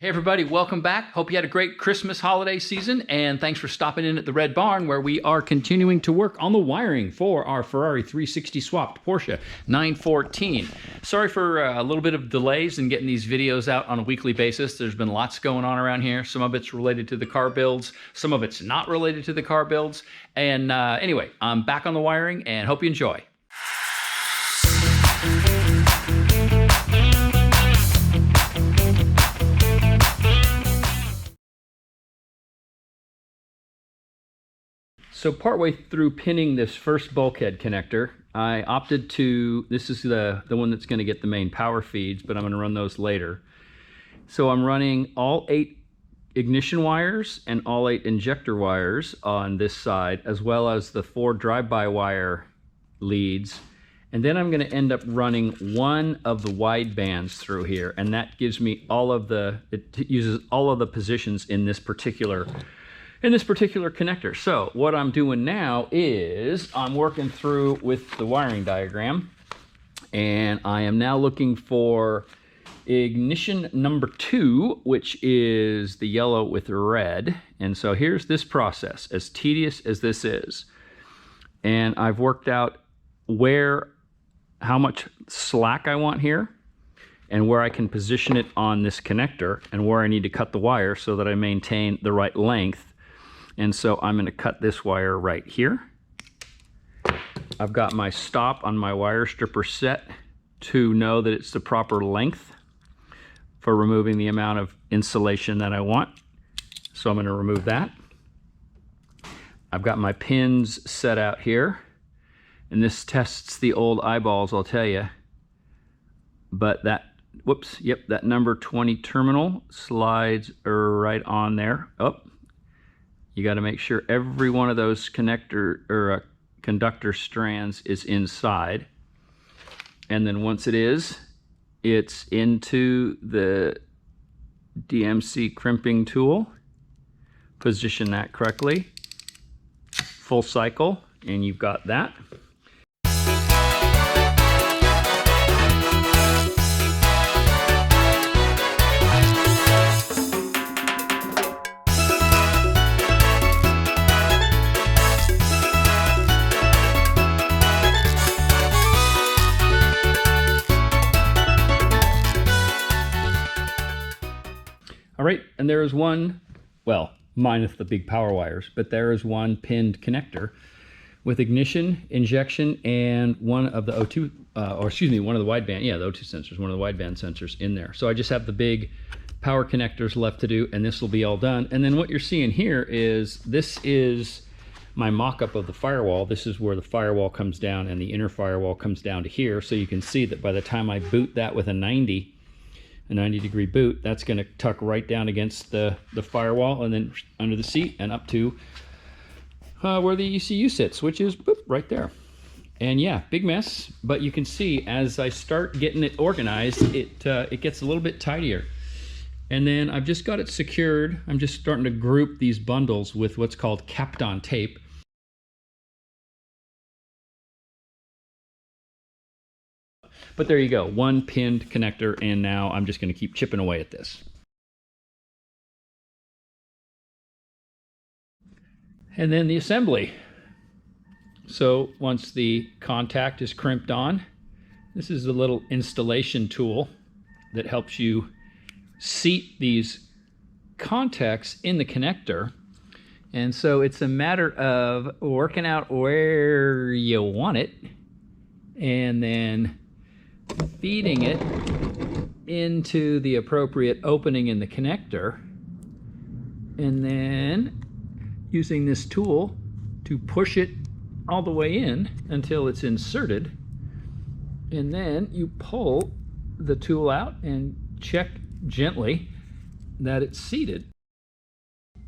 Hey everybody, welcome back. Hope you had a great Christmas holiday season, and thanks for stopping in at the Red Barn where we are continuing to work on the wiring for our Ferrari 360 swapped Porsche 914. Sorry for a little bit of delays in getting these videos out on a weekly basis. There's been lots going on around here. Some of it's related to the car builds, some of it's not related to the car builds. And anyway, I'm back on the wiring and hope you enjoy. So partway through pinning this first bulkhead connector, I opted to, this is the one that's going to get the main power feeds, but I'm going to run those later. So I'm running all 8 ignition wires and all 8 injector wires on this side, as well as the 4 drive-by wire leads. And then I'm going to end up running one of the wide bands through here, and that gives me all of the, it uses all of the positions in this particular connector. So what I'm doing now is I'm working through with the wiring diagram, and I am now looking for ignition number 2, which is the yellow with red. And so here's this process, as tedious as this is. And I've worked out how much slack I want here, and where I can position it on this connector, and where I need to cut the wire so that I maintain the right length. And so I'm going to cut this wire right here. I've got my stop on my wire stripper set to know that it's the proper length for removing the amount of insulation that I want. So I'm going to remove that. I've got my pins set out here. And this tests the old eyeballs, I'll tell you. But that, whoops, yep, that number 20 terminal slides right on there. Oh. You got to make sure every one of those conductor strands is inside. And then once it is, it's into the DMC crimping tool. Position that correctly. Full cycle, and you've got that. All right, and there is one, well, minus the big power wires, but there is one pinned connector with ignition, injection, and one of the O2, one of the wideband, yeah, the O2 sensors, one of the wideband sensors in there. So I just have the big power connectors left to do, and this will be all done. And then what you're seeing here is, this is my mock-up of the firewall. This is where the firewall comes down and the inner firewall comes down to here. So you can see that by the time I boot that with a 90 degree boot, that's going to tuck right down against the firewall, and then under the seat and up to where the ECU sits, which is boop, right there. And yeah, big mess, but you can see as I start getting it organized, it gets a little bit tidier. And then I've just got it secured. I'm just starting to group these bundles with what's called Kapton tape. But there you go, one pinned connector, and now I'm just going to keep chipping away at this. And then the assembly. So once the contact is crimped on, this is a little installation tool that helps you seat these contacts in the connector. And so it's a matter of working out where you want it, and then feeding it into the appropriate opening in the connector, and then using this tool to push it all the way in until it's inserted, and then you pull the tool out and check gently that it's seated.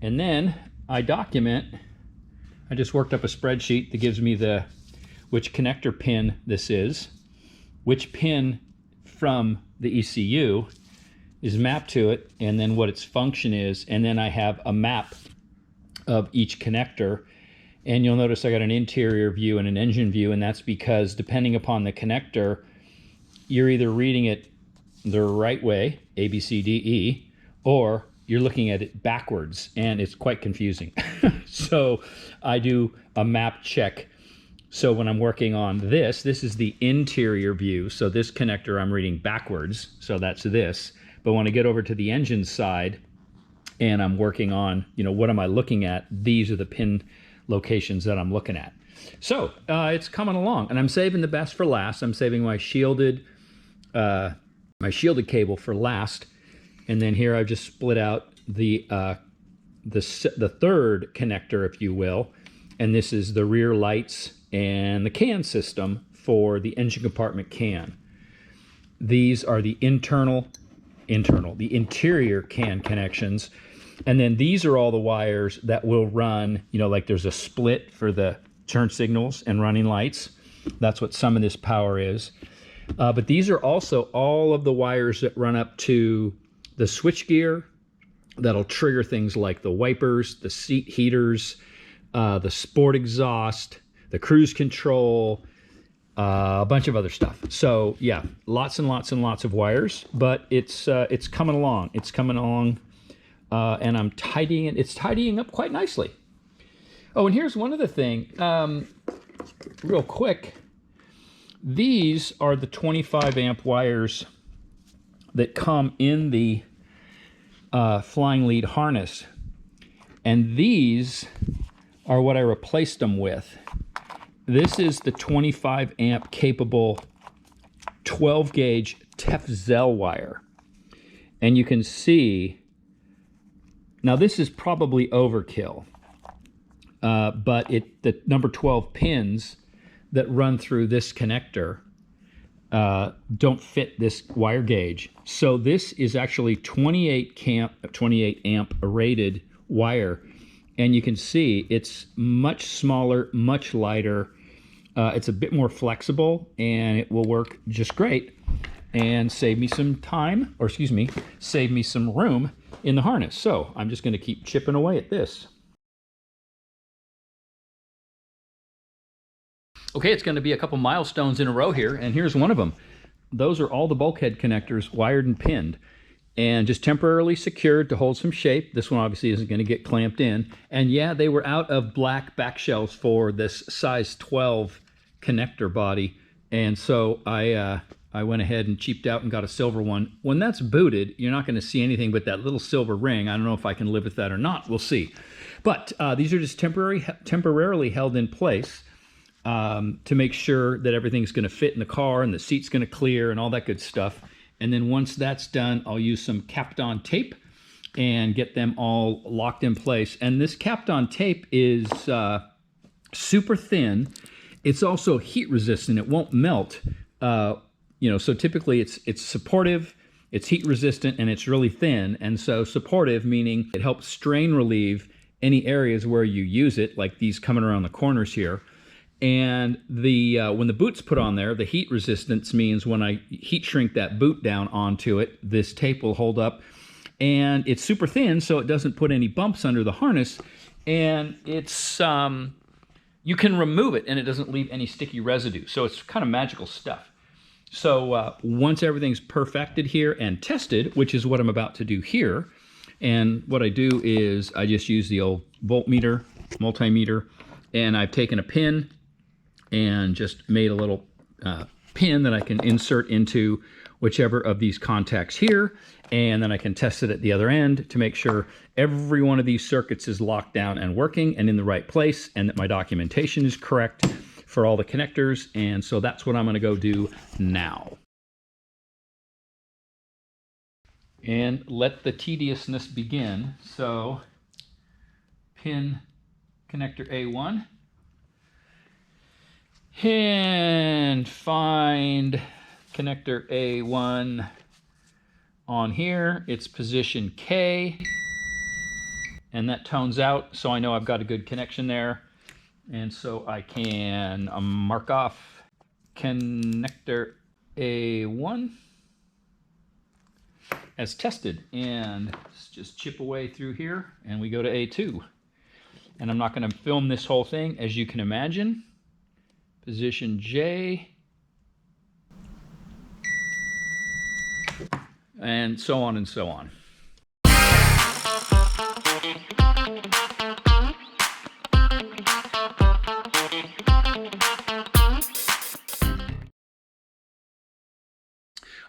And then I just worked up a spreadsheet that gives me which connector pin this is, which pin from the ECU is mapped to it, and then what its function is, and then I have a map of each connector. And you'll notice I got an interior view and an engine view, and that's because depending upon the connector, you're either reading it the right way, A, B, C, D, E, or you're looking at it backwards, and it's quite confusing. So I do a map check. So when I'm working on this is the interior view. So this connector I'm reading backwards, so that's this. But when I get over to the engine side and I'm working on, what am I looking at? These are the pin locations that I'm looking at. So it's coming along, and I'm saving the best for last. I'm saving my shielded cable for last. And then here I've just split out the third connector, if you will. And this is the rear lights and the can system for the engine compartment can. These are the the interior can connections. And then these are all the wires that will run, like there's a split for the turn signals and running lights. That's what some of this power is. But these are also all of the wires that run up to the switchgear that'll trigger things like the wipers, the seat heaters, the sport exhaust, the cruise control, a bunch of other stuff. So yeah, lots and lots and lots of wires, but it's coming along. It's coming along, and I'm tidying it. It's tidying up quite nicely. Oh, and here's one other thing, real quick. These are the 25 amp wires that come in the flying lead harness, and these are what I replaced them with. This is the 25 amp capable 12 gauge TEF-Zell wire, and you can see now this is probably overkill, but the number 12 pins that run through this connector don't fit this wire gauge. So this is actually 28 amp rated wire, and you can see it's much smaller, much lighter. It's a bit more flexible, and it will work just great and save me some time, or excuse me, save me some room in the harness. So I'm just going to keep chipping away at this. Okay, it's going to be a couple milestones in a row here, and here's one of them. Those are all the bulkhead connectors wired and pinned and just temporarily secured to hold some shape. This one obviously isn't going to get clamped in. And yeah, they were out of black back shells for this size 12 connector body. And so I went ahead and cheaped out and got a silver one. When that's booted, you're not going to see anything but that little silver ring. I don't know if I can live with that or not. We'll see. But these are just temporarily held in place to make sure that everything's going to fit in the car and the seat's going to clear and all that good stuff. And then once that's done, I'll use some Kapton tape and get them all locked in place. And this Kapton tape is super thin. It's also heat resistant. It won't melt. So typically it's supportive, it's heat resistant, and it's really thin. And so supportive meaning it helps strain relieve any areas where you use it, like these coming around the corners here. And when the boot's put on there, the heat resistance means when I heat shrink that boot down onto it, this tape will hold up. And it's super thin, so it doesn't put any bumps under the harness. And it's you can remove it, and it doesn't leave any sticky residue. So it's kind of magical stuff. So once everything's perfected here and tested, which is what I'm about to do here, and what I do is I just use the old voltmeter, multimeter, and I've taken a pin and just made a little pin that I can insert into whichever of these contacts here, and then I can test it at the other end to make sure every one of these circuits is locked down and working and in the right place, and that my documentation is correct for all the connectors. And so that's what I'm going to go do now. And let the tediousness begin. So pin connector A1. And find connector A1 on here. It's position K, and that tones out, so I know I've got a good connection there. And so I can mark off connector A1 as tested, and let's just chip away through here, and we go to A2. And I'm not going to film this whole thing, as you can imagine. Position J, and so on and so on.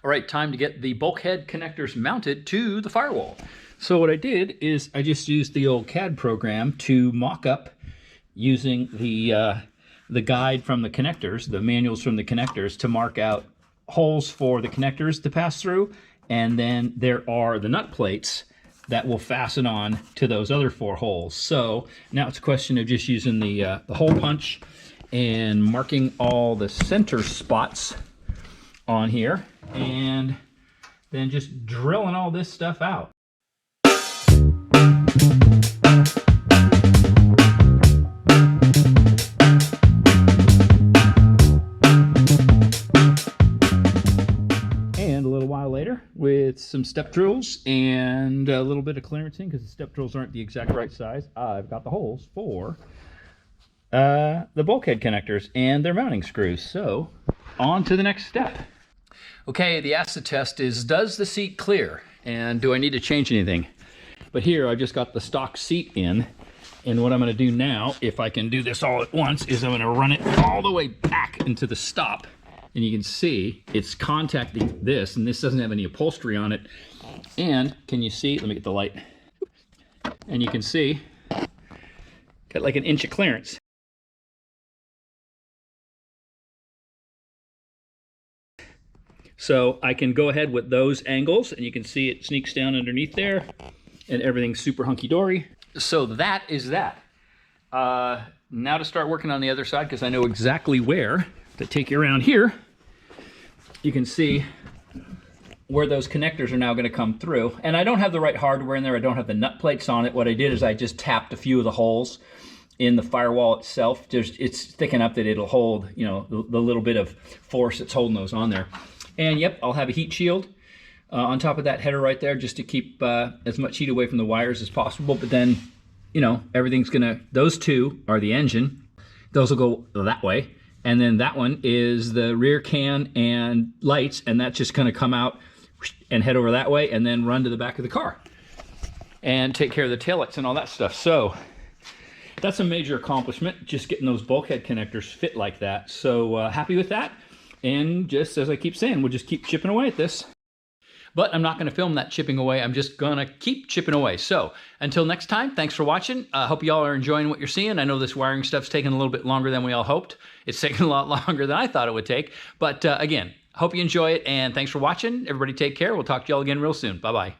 All right, time to get the bulkhead connectors mounted to the firewall. So what I did is I just used the old CAD program to mock up using the guide from the connectors, the manuals from the connectors, to mark out holes for the connectors to pass through. And then there are the nut plates that will fasten on to those other 4 holes. So now it's a question of just using the hole punch and marking all the center spots on here, and then just drilling all this stuff out. And a little while later, with some step drills and a little bit of clearancing, because the step drills aren't the exact right size, I've got the holes for the bulkhead connectors and their mounting screws. So on to the next step. Okay, the acid test is, does the seat clear? And do I need to change anything? But here I just got the stock seat in, and what I'm going to do now, if I can do this all at once, is I'm going to run it all the way back into the stop. And you can see it's contacting this, and this doesn't have any upholstery on it. And can you see, let me get the light. And you can see, got like an inch of clearance. So I can go ahead with those angles, and you can see it sneaks down underneath there, and everything's super hunky-dory. So that is that. Now to start working on the other side, because I know exactly where to take you around here. You can see where those connectors are now going to come through. And I don't have the right hardware in there. I don't have the nut plates on it. What I did is I just tapped a few of the holes in the firewall itself. It's thick enough that it'll hold, you know, the little bit of force that's holding those on there. And yep, I'll have a heat shield on top of that header right there, just to keep as much heat away from the wires as possible. But then, you know, everything's gonna, those 2 are the engine. Those will go that way. And then that one is the rear can and lights, and that's just gonna come out and head over that way and then run to the back of the car and take care of the taillights and all that stuff. So that's a major accomplishment, just getting those bulkhead connectors fit like that. So happy with that. And just as I keep saying, we'll just keep chipping away at this. But I'm not going to film that chipping away. I'm just going to keep chipping away. So until next time, thanks for watching. I hope you all are enjoying what you're seeing. I know this wiring stuff's taking a little bit longer than we all hoped. It's taking a lot longer than I thought it would take. But again, hope you enjoy it, and thanks for watching. Everybody take care. We'll talk to you all again real soon. Bye-bye.